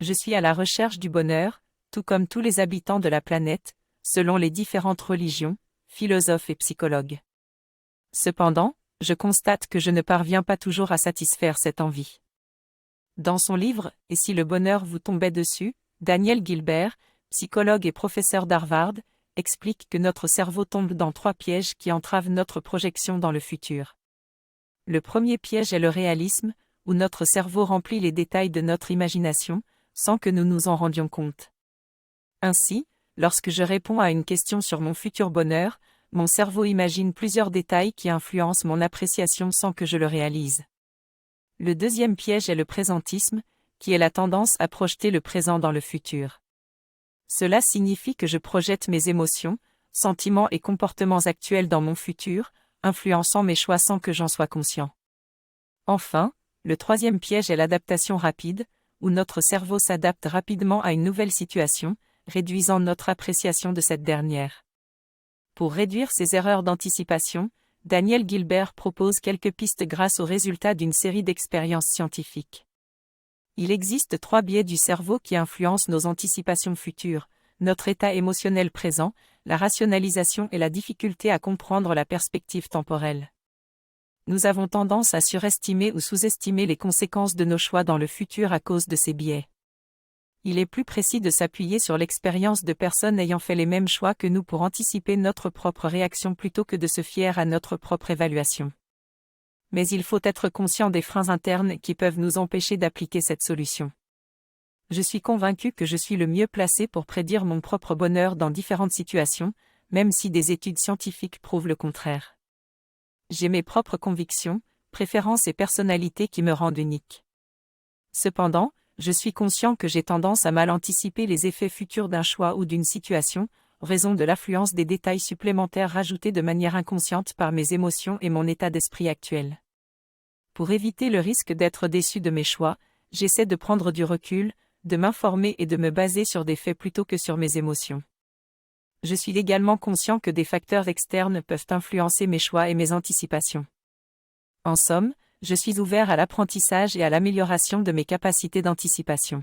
Je suis à la recherche du bonheur, tout comme tous les habitants de la planète, selon les différentes religions, philosophes et psychologues. Cependant, je constate que je ne parviens pas toujours à satisfaire cette envie. Dans son livre « Et si le bonheur vous tombait dessus », Daniel Gilbert, psychologue et professeur d'Harvard, explique que notre cerveau tombe dans 3 pièges qui entravent notre projection dans le futur. Le premier piège est le réalisme, où notre cerveau remplit les détails de notre imagination, sans que nous nous en rendions compte. Ainsi, lorsque je réponds à une question sur mon futur bonheur, mon cerveau imagine plusieurs détails qui influencent mon appréciation sans que je le réalise. Le deuxième piège est le présentisme, qui est la tendance à projeter le présent dans le futur. Cela signifie que je projette mes émotions, sentiments et comportements actuels dans mon futur, influençant mes choix sans que j'en sois conscient. Enfin, le troisième piège est l'adaptation rapide, où notre cerveau s'adapte rapidement à une nouvelle situation, réduisant notre appréciation de cette dernière. Pour réduire ces erreurs d'anticipation, Daniel Gilbert propose quelques pistes grâce aux résultats d'une série d'expériences scientifiques. Il existe 3 biais du cerveau qui influencent nos anticipations futures: notre état émotionnel présent, la rationalisation et la difficulté à comprendre la perspective temporelle. Nous avons tendance à surestimer ou sous-estimer les conséquences de nos choix dans le futur à cause de ces biais. Il est plus précis de s'appuyer sur l'expérience de personnes ayant fait les mêmes choix que nous pour anticiper notre propre réaction plutôt que de se fier à notre propre évaluation. Mais il faut être conscient des freins internes qui peuvent nous empêcher d'appliquer cette solution. Je suis convaincu que je suis le mieux placé pour prédire mon propre bonheur dans différentes situations, même si des études scientifiques prouvent le contraire. J'ai mes propres convictions, préférences et personnalités qui me rendent unique. Cependant, je suis conscient que j'ai tendance à mal anticiper les effets futurs d'un choix ou d'une situation, en raison de l'affluence des détails supplémentaires rajoutés de manière inconsciente par mes émotions et mon état d'esprit actuel. Pour éviter le risque d'être déçu de mes choix, j'essaie de prendre du recul, de m'informer et de me baser sur des faits plutôt que sur mes émotions. Je suis également conscient que des facteurs externes peuvent influencer mes choix et mes anticipations. En somme, je suis ouvert à l'apprentissage et à l'amélioration de mes capacités d'anticipation.